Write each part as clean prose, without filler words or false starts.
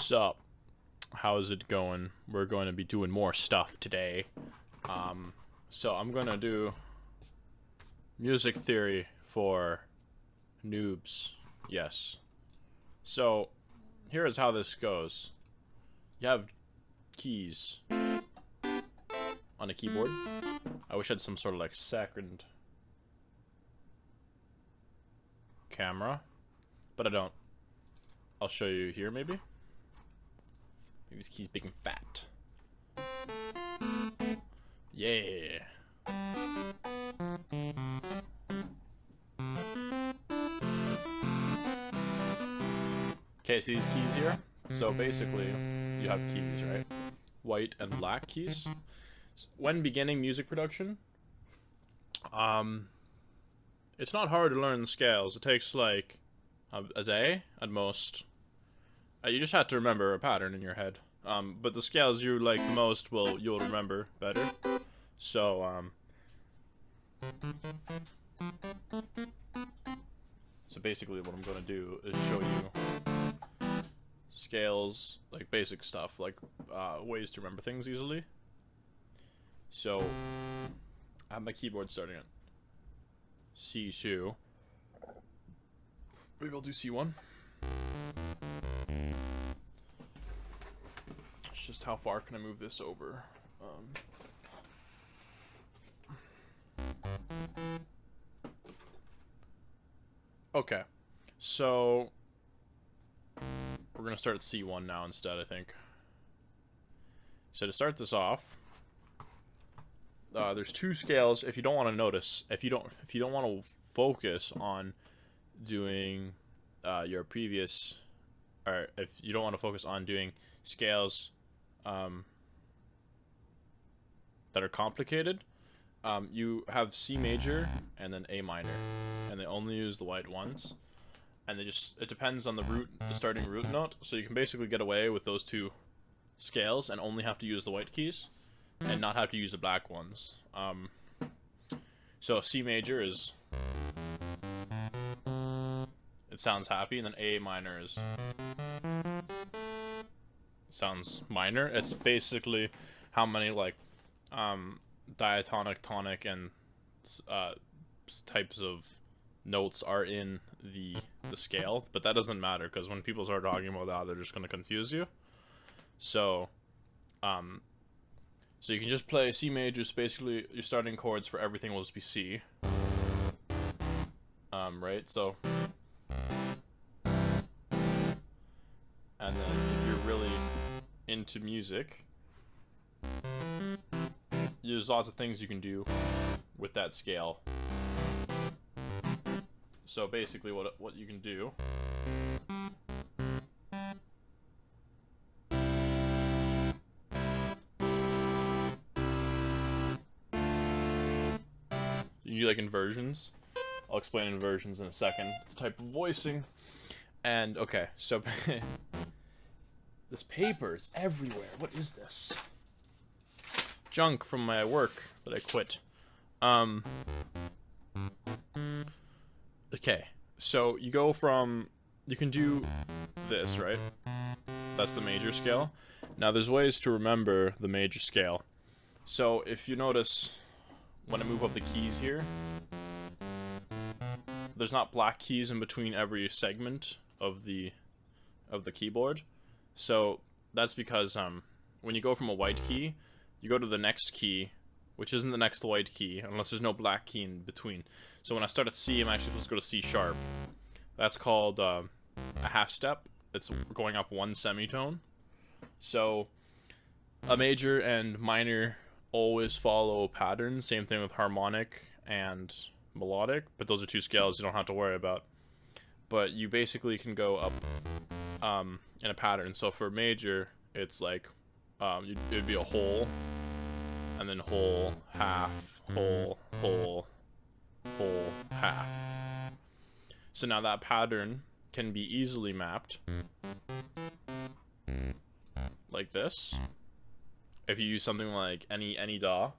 Sup? How's it going? We're going to be doing more stuff today. So I'm gonna do music theory for noobs. Yes. So here is how this goes. You have keys on a keyboard. I wish I had some sort of like second camera, but I don't. I'll show you here maybe. Make these keys big and fat. Yeah. Okay, see these keys here? So basically, you have keys, right? White and black keys. When beginning music production, it's not hard to learn the scales. It takes like a day at most. You just have to remember a pattern in your head. But the scales you like the most you'll remember better. So so basically what I'm gonna do is show you scales, like basic stuff, like ways to remember things easily. So I have my keyboard starting at C2. Maybe I'll do C1. It's just how far can I move this over? Okay, so we're gonna start at C1 now instead, I think. So to start this off, there's two scales. If you don't want to notice, if you don't want to focus on doing your previous, or if you don't want to focus on doing scales that are complicated, you have C major and then A minor, and they only use the white ones, and it depends on the starting root note, so you can basically get away with those two scales and only have to use the white keys and not have to use the black ones. So C major is, it sounds happy, and then A minor is, sounds minor. It's basically how many like diatonic, tonic, and types of notes are in the scale, but that doesn't matter because when people start talking about that, they're just going to confuse you. So so you can just play C major. Is basically your starting chords for everything will just be C. Right? So, and then if you're really into music, there's lots of things you can do with that scale. So basically what you can do you do like inversions. I'll explain inversions in a second. It's a type of voicing. And okay, so this paper is everywhere. What is this? Junk from my work that I quit. Okay, so you can do this, right? That's the major scale. Now there's ways to remember the major scale. So if you notice, when I move up the keys here, there's not black keys in between every segment of the keyboard. So that's because when you go from a white key, you go to the next key, which isn't the next white key, unless there's no black key in between. So when I start at C, I'm actually supposed to go to C sharp. That's called a half step. It's going up one semitone. So a major and minor always follow patterns. Same thing with harmonic and melodic, but those are two scales you don't have to worry about. But you basically can go up in a pattern. So for major, it's like it'd be a whole, and then whole, half, whole, whole, whole, half. So now that pattern can be easily mapped like this. If you use something like any DAW,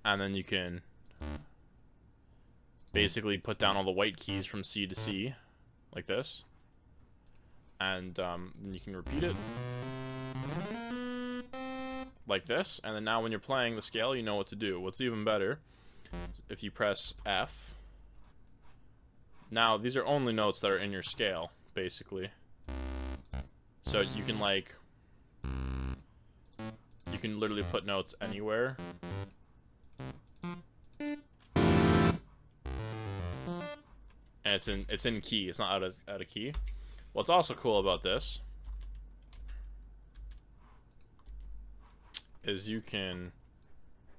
and then you can basically put down all the white keys from C to C, like this, And then you can repeat it like this, and then now when you're playing the scale, you know what to do. What's even better, if you press F, now these are only notes that are in your scale, basically. So you can like, you can literally put notes anywhere. And it's in key, it's not out of key. What's also cool about this is you can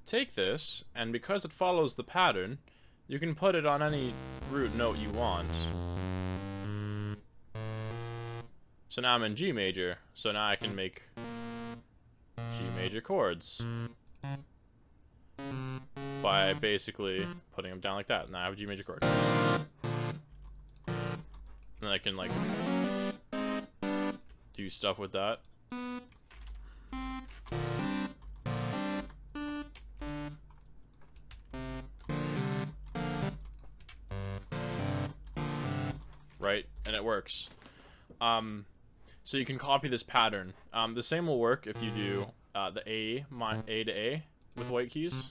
take this, and because it follows the pattern, you can put it on any root note you want. So now I'm in G major, so now I can make G major chords by basically putting them down like that. Now I have a G major chord. And I can like do stuff with that. Right, and it works. So you can copy this pattern. The same will work if you do the A to A with white keys.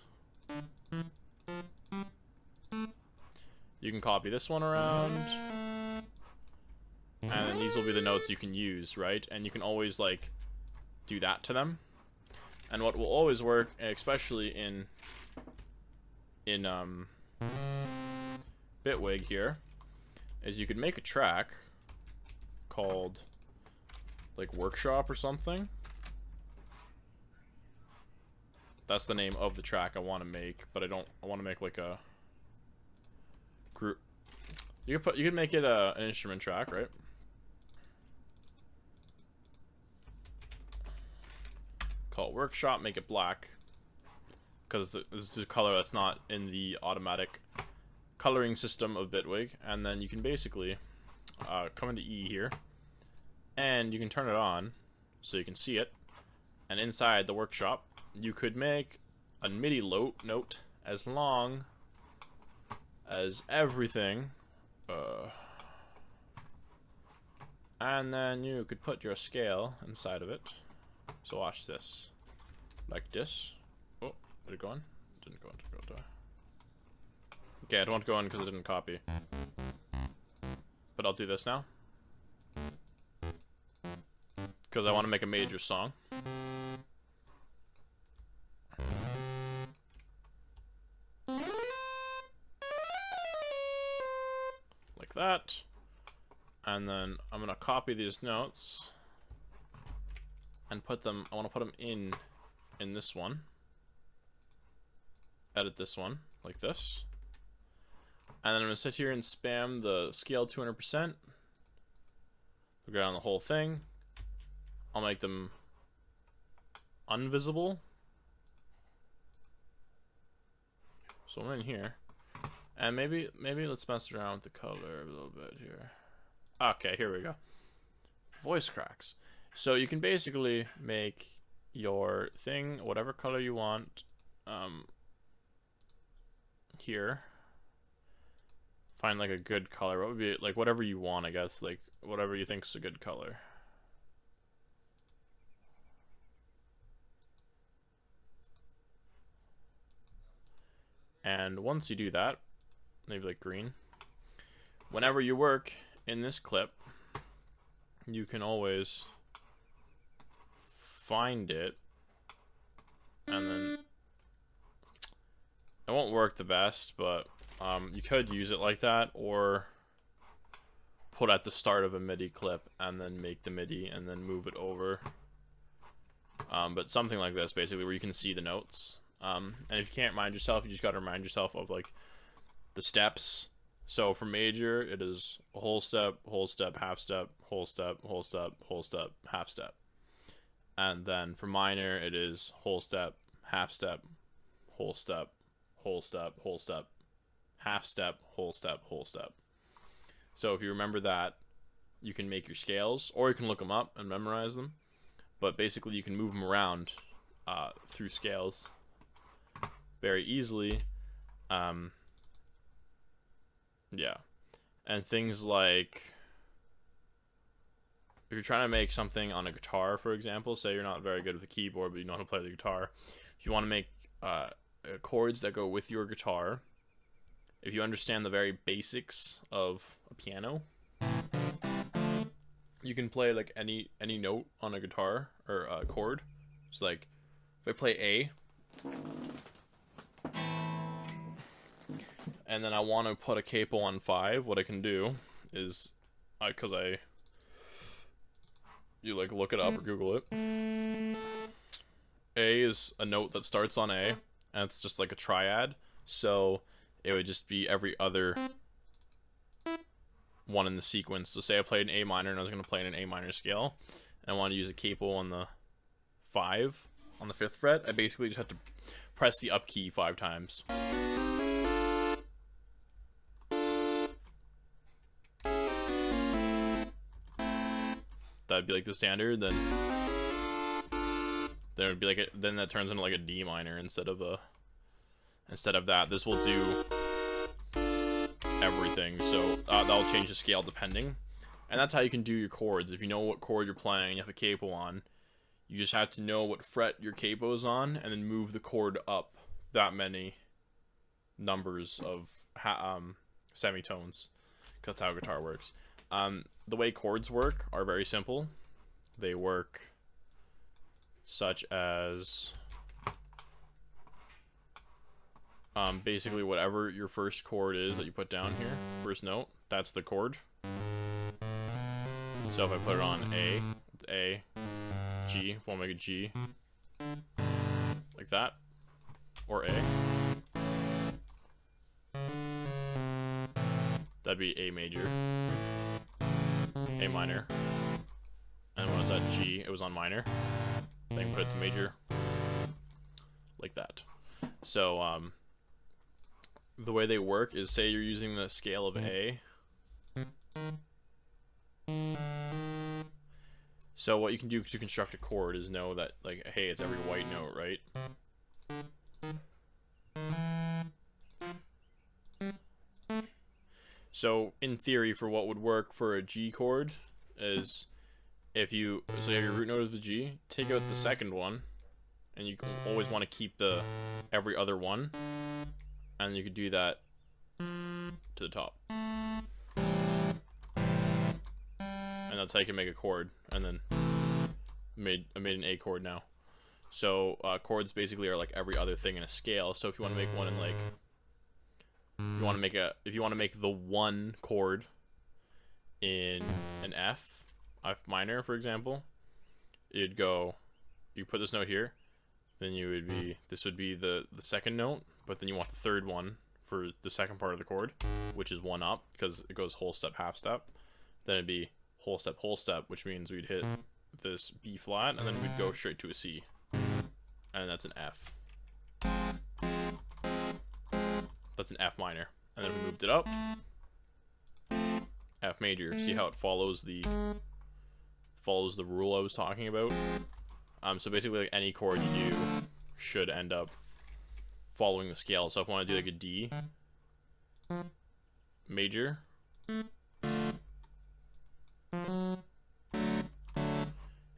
You can copy this one around, and then these will be the notes you can use, right? And you can always like do that to them. And what will always work, especially in Bitwig here, is you could make a track called like Workshop or something. That's the name of the track I want to make, but I want to make like a group. You could make it an instrument track, right? Call it Workshop, make it black, because this is a color that's not in the automatic coloring system of Bitwig. And then you can basically come into E here, and you can turn it on so you can see it. And inside the Workshop, you could make a MIDI note as long as everything, and then you could put your scale inside of it. So watch this, like this. Oh, did it go on? Didn't go on. Okay, I don't want to go on because it didn't copy. But I'll do this now, because I want to make a major song. Like that. And then I'm going to copy these notes and put them, I want to put them in this one. Edit this one, like this. And then I'm going to sit here and spam the scale 200%. We'll go down the whole thing. I'll make them invisible. So I'm in here. And maybe let's mess around with the color a little bit here. Okay, here we go. Voice cracks. So you can basically make your thing whatever color you want. Here. Find like a good color. What would be like whatever you want, I guess, like whatever you think is a good color. And once you do that, maybe like green. Whenever you work in this clip, you can always find it, and then it won't work the best, but you could use it like that, or put at the start of a MIDI clip and then make the MIDI and then move it over. But something like this, basically, where you can see the notes. And if you can't remind yourself, you just got to remind yourself of like the steps. So for major, it is a whole step, half step, whole step, whole step, whole step, half step. And then for minor, it is whole step, half step, whole step, whole step, whole step, half step, whole step, whole step. So if you remember that, you can make your scales, or you can look them up and memorize them. But basically, you can move them around through scales very easily. Yeah. And things like if you're trying to make something on a guitar, for example, say you're not very good with the keyboard, but you know how to play the guitar. If you want to make chords that go with your guitar, if you understand the very basics of a piano, you can play like any note on a guitar or a chord. So like if I play A, and then I want to put a capo on 5, what I can do is, because you like look it up or Google it. A is a note that starts on A, and it's just like a triad. So it would just be every other one in the sequence. So say I played an A minor and I was going to play in an A minor scale, and I want to use a capo on the 5 on the 5th fret. I basically just have to press the up key 5 times. That'd be like the standard. Then there would be like then that turns into like a D minor instead of that. This will do everything, so that'll change the scale depending, and that's how you can do your chords. If you know what chord you're playing, you have a capo on, you just have to know what fret your capo is on, and then move the chord up that many numbers of semitones. That's how guitar works. The way chords work are very simple. They work such as basically whatever your first chord is that you put down here, first note, that's the chord. So if I put it on A, it's A, G, if I want to make a G, like that, or A, that'd be A major, A minor, and when it was at G, it was on minor, then put it to major, like that. So, the way they work is, say you're using the scale of A. So what you can do to construct a chord is know that, like, hey, it's every white note, right? So in theory, for what would work for a G chord is, if you have your root note of the G, take out the second one, and you always want to keep the every other one, and you could do that to the top, and that's how you can make a chord. And then I made an A chord now. So chords basically are like every other thing in a scale. So if you want to make one in like, if you want to make the one chord in an F minor, for example, you put this note here, then this would be the second note, but then you want the third one for the second part of the chord, which is one up, because it goes whole step, half step. Then it'd be whole step, which means we'd hit this B flat, and then we'd go straight to a C, and that's an F. That's an F minor. And then we moved it up, F major. See how it follows the rule I was talking about? So basically, like, any chord you do should end up following the scale. So if I want to do like a D major,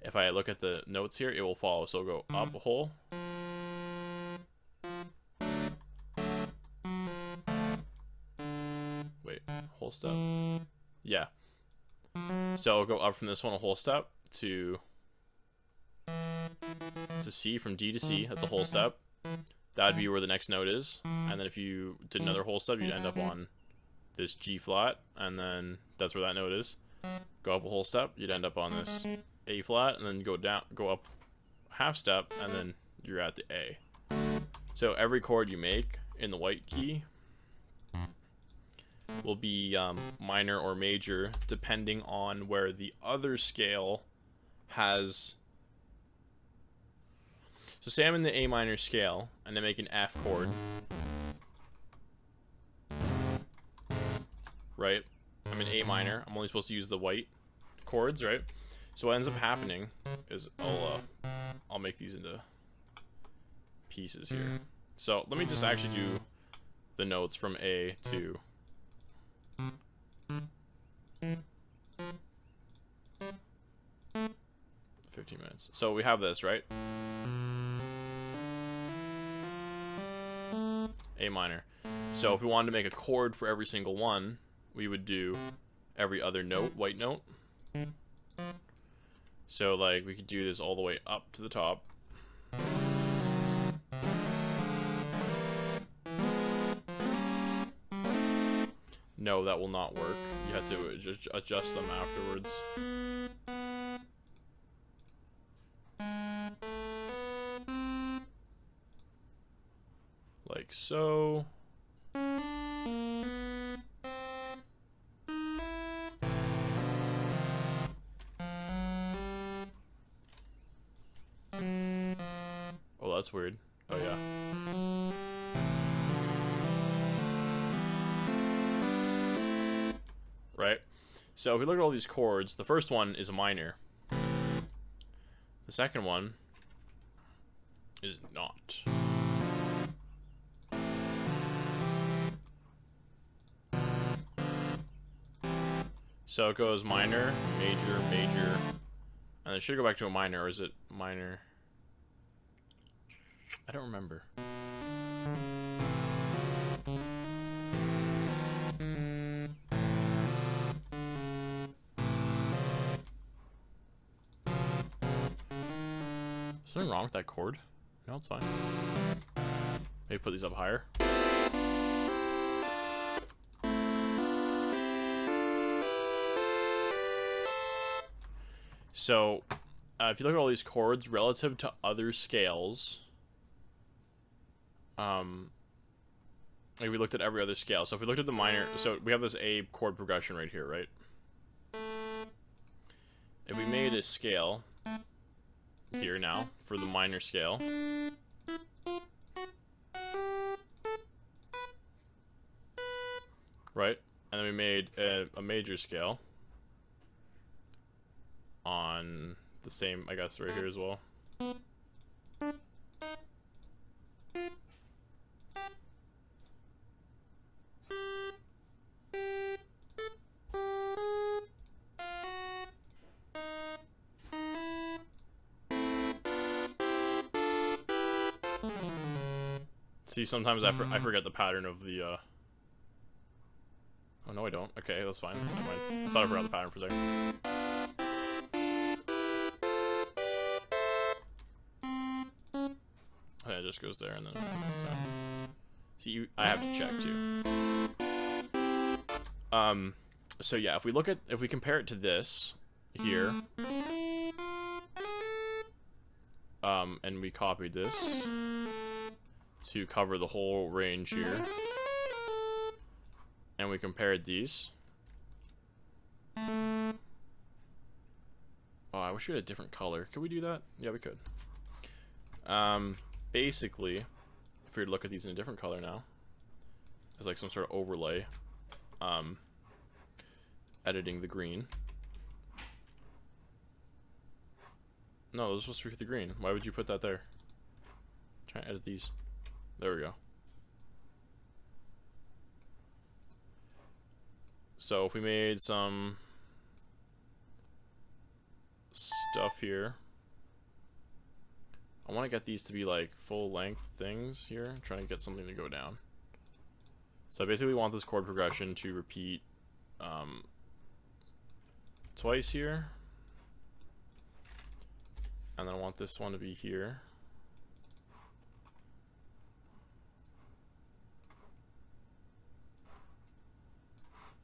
if I look at the notes here, it will follow. So it'll go up a whole, whole step, yeah. So I'll go up from this one a whole step to C, from D to C, that's a whole step. That'd be where the next note is. And then if you did another whole step, you'd end up on this G flat, and then that's where that note is. Go up a whole step, you'd end up on this A flat, and then go up half step, and then you're at the A. So every chord you make in the white key will be minor or major, depending on where the other scale has. So say I'm in the A minor scale, and I make an F chord, right? I'm in A minor. I'm only supposed to use the white chords, right? So what ends up happening is I'll make these into pieces here. So let me just actually do the notes from A to 15 minutes. So we have this, right? A minor. So if we wanted to make a chord for every single one, we would do every other note, white note. So like we could do this all the way up to the top. No, that will not work. You have to just adjust them afterwards. Like so. Oh, that's weird. Oh, yeah. Right? So if we look at all these chords, the first one is a minor. The second one is not. So it goes minor, major, major, and it should go back to a minor, or is it minor? I don't remember. Is something wrong with that chord? No, it's fine. Maybe put these up higher. So, if you look at all these chords relative to other scales, like we looked at every other scale. So if we looked at the minor, so we have this A chord progression right here, right? If we made a scale here now for the minor scale, right? And then we made a major scale on the same, I guess, right here as well. See, sometimes I forget the pattern of the, oh, no, I don't. Okay, that's fine. Never mind. I thought I forgot the pattern for a second. Okay, it just goes there and then... See, I have to check, too. So yeah, if we compare it to this, here, and we copied this to cover the whole range here, and we compared these. Oh, I wish we had a different color. Could we do that? Yeah, we could. Basically, if we were to look at these in a different color now, as like some sort of overlay, editing the green. No, those are supposed to be the green. Why would you put that there? Try to edit these. There we go. So if we made some stuff here, I want to get these to be like full length things here. I'm trying to get something to go down. So I basically want this chord progression to repeat twice here. And then I want this one to be here.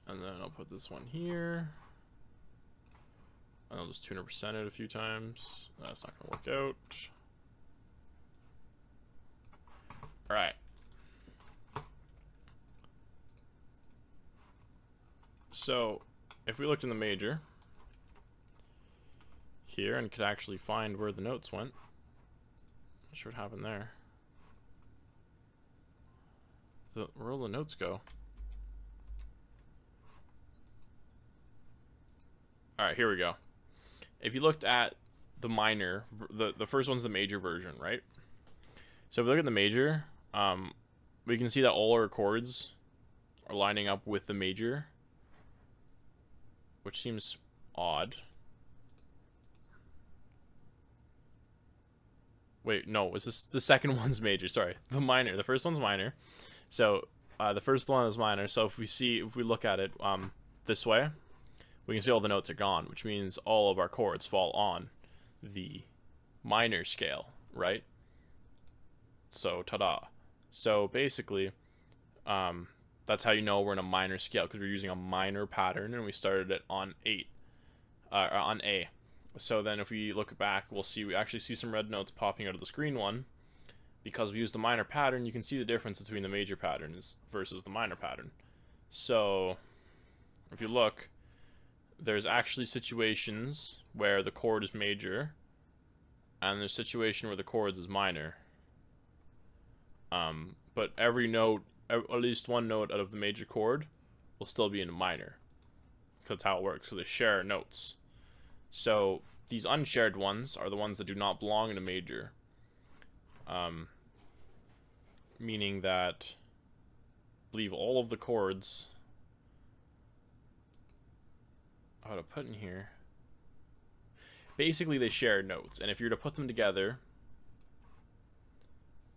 And then I'll put this one here. And I'll just 200% it a few times. That's not going to work out. Alright. So, if we looked in the major here and could actually find where the notes went, not sure what happened there. Where will the notes go? Alright, here we go. If you looked at the minor, the first one's the major version, right? So if we look at the major, we can see that all our chords are lining up with the major, which seems odd. Wait, no, is this the second one's major? Sorry, the first one's minor. So the first one is minor. So if we look at it this way, we can see all the notes are gone, which means all of our chords fall on the minor scale, right? So ta-da. So basically, that's how you know we're in a minor scale, because we're using a minor pattern and we started it on on A. So then if we look back, we actually see some red notes popping out of the screen one. Because we used the minor pattern, you can see the difference between the major pattern versus the minor pattern. So if you look, there's actually situations where the chord is major, and there's a situation where the chord is minor. But every note, at least one note out of the major chord, will still be in a minor. Because that's how it works, because they share notes. So these unshared ones are the ones that do not belong in a major. Meaning that, I believe all of the chords, how to put in here, basically they share notes, and if you're to put them together,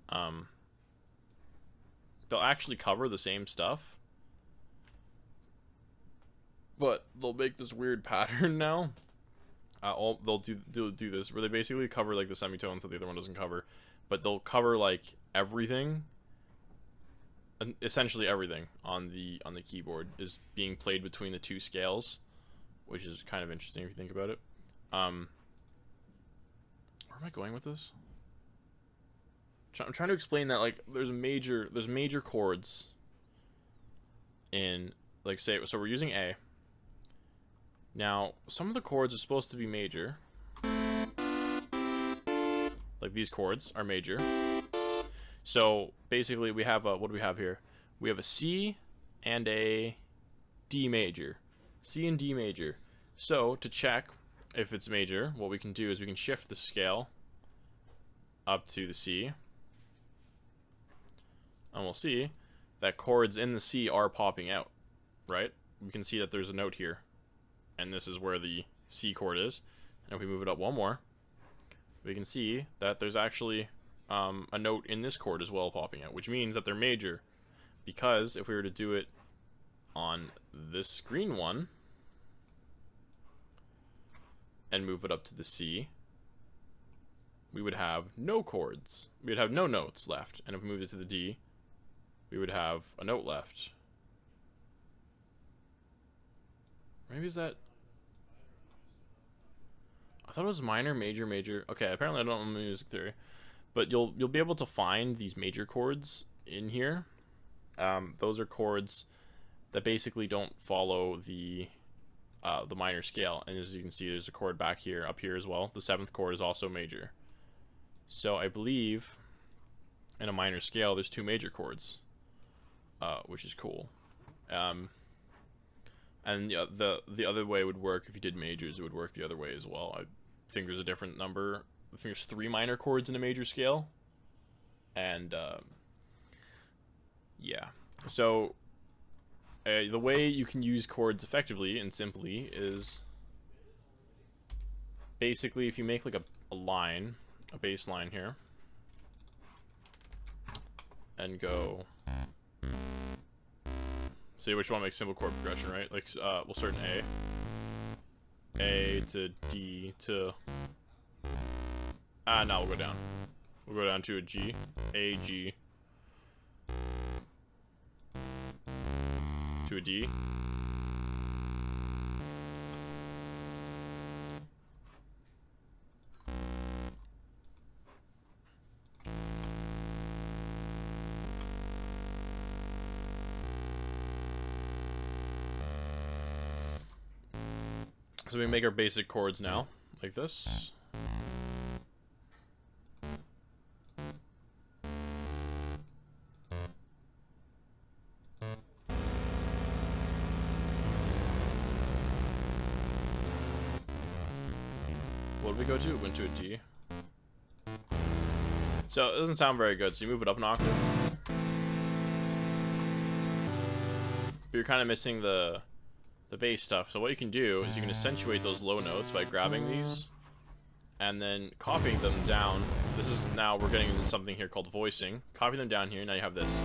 they'll actually cover the same stuff, but they'll make this weird pattern now. They'll do this where they basically cover like the semitones that the other one doesn't cover, but they'll cover like everything. Essentially everything on the keyboard is being played between the two scales, which is kind of interesting if you think about it. Where am I going with this? I'm trying to explain that, like, there's major chords in, like, say, so we're using A. Now, some of the chords are supposed to be major. Like, these chords are major. So basically we have what do we have here? We have a C and a D major. C and D major. So to check if it's major, what we can do is we can shift the scale up to the C. And we'll see that chords in the C are popping out, right? We can see that there's a note here. And this is where the C chord is. And if we move it up one more, we can see that there's actually a note in this chord as well popping out, which means that they're major, because if we were to do it on this green one and move it up to the C, we would have no chords. We would have no notes left. And if we moved it to the D, we would have a note left. Maybe is that... I thought it was minor, major, major. Okay, apparently I don't know music theory. But you'll be able to find these major chords in here. Those are chords that basically don't follow the minor scale. And as you can see, there's a chord back here, up here as well. The 7th chord is also major. So I believe in a minor scale, there's 2 major chords, which is cool. And the other way would work if you did majors. It would work the other way as well. I think there's a different number. I think there's 3 minor chords in a major scale, and yeah. So the way you can use chords effectively and simply is basically if you make like a line, a bass line here, and go. So which one makes simple chord progression, right? Like we'll start in A to D to. No, we'll go down. We'll go down to a G. A, G. To a D. So we make our basic chords now, like this. What did we go to? Went to a D. So it doesn't sound very good, so you move it up an octave. But you're kind of missing the bass stuff. So what you can do is you can accentuate those low notes by grabbing these and then copying them down this is now we're getting into something here called voicing. Copy them down here. Now you have this.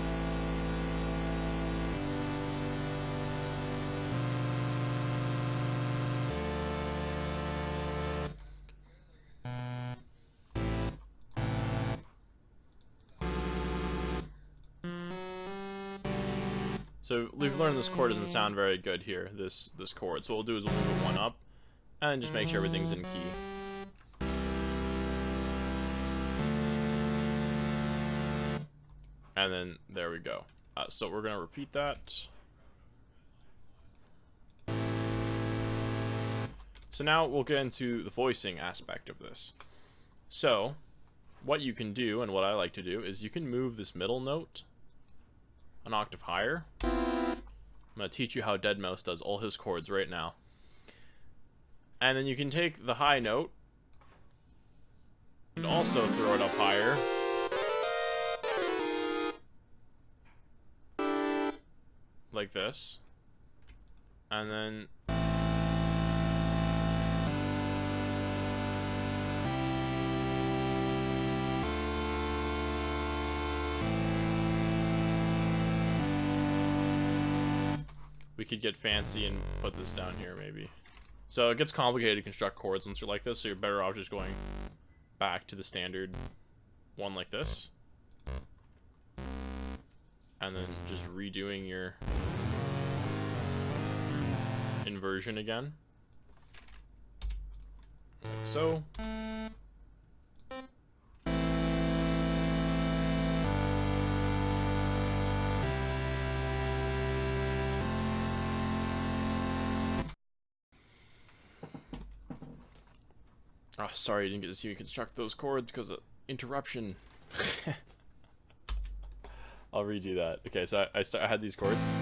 So we've learned this chord doesn't sound very good here, this chord. So what we'll do is we'll move it one up and just make sure everything's in key. And then there we go. So we're gonna repeat that. So now we'll get into the voicing aspect of this. So what you can do, and what I like to do, is you can move this middle note an octave higher. I'm going to teach you how deadmau5 does all his chords right now. And then you can take the high note and also throw it up higher. Like this. And then we could get fancy and put this down here maybe. So it gets complicated to construct chords once you're like this, so you're better off just going back to the standard one like this. And then just redoing your inversion again. Like so. Oh, sorry you didn't get to see me construct those chords because of interruption. I'll redo that. Okay, so I had these chords.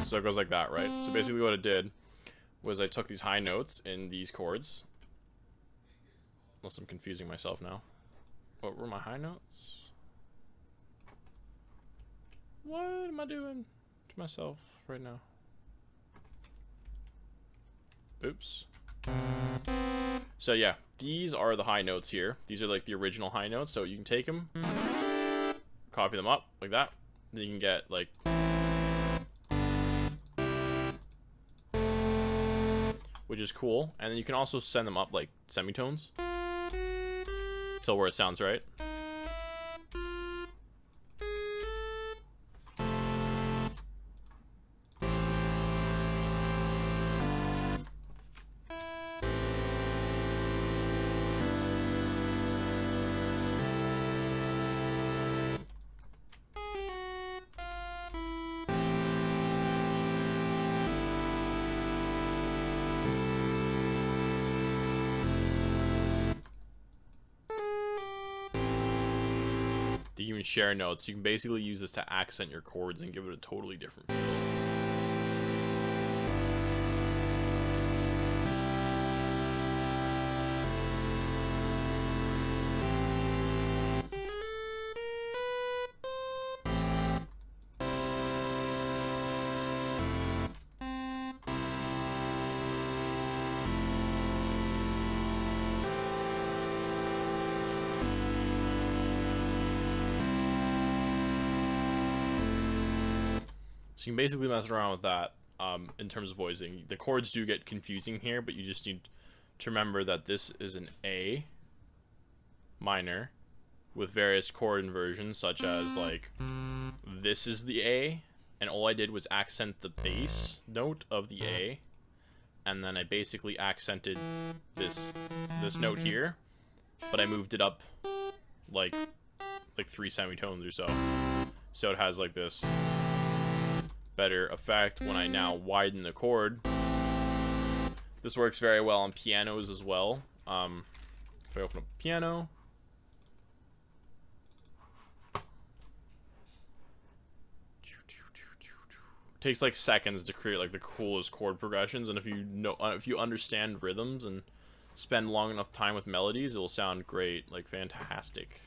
So it goes like that, right? So basically what it did was I took these high notes in these chords. Unless I'm confusing myself now. What were my high notes? What am I doing to myself right now? Oops. So yeah, these are the high notes here. These are like the original high notes. So you can take them, copy them up like that. Then you can get like, which is cool. And then you can also send them up like semitones till where it sounds right. You can share notes. You can basically use this to accent your chords and give it a totally different feel. So you can basically mess around with that in terms of voicing. The chords do get confusing here, but you just need to remember that this is an A minor with various chord inversions, such as like this is the A, and all I did was accent the bass note of the A, and then I basically accented this note here, but I moved it up like 3 semitones or so. So it has like this better effect when I now widen the chord. This works very well on pianos as well. If I open up a piano, it takes like seconds to create like the coolest chord progressions, and if you understand rhythms and spend long enough time with melodies, it will sound great, like fantastic.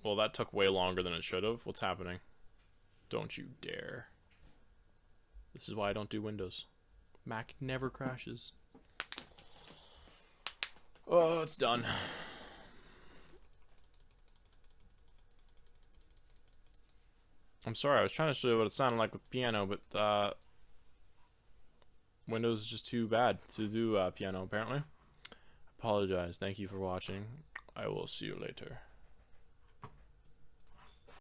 Well, that took way longer than it should have. What's happening? Don't you dare. This is why I don't do Windows. Mac never crashes. Oh, it's done. I'm sorry, I was trying to show you what it sounded like with piano, but Windows is just too bad to do piano, apparently. Apologize. Thank you for watching. I will see you later.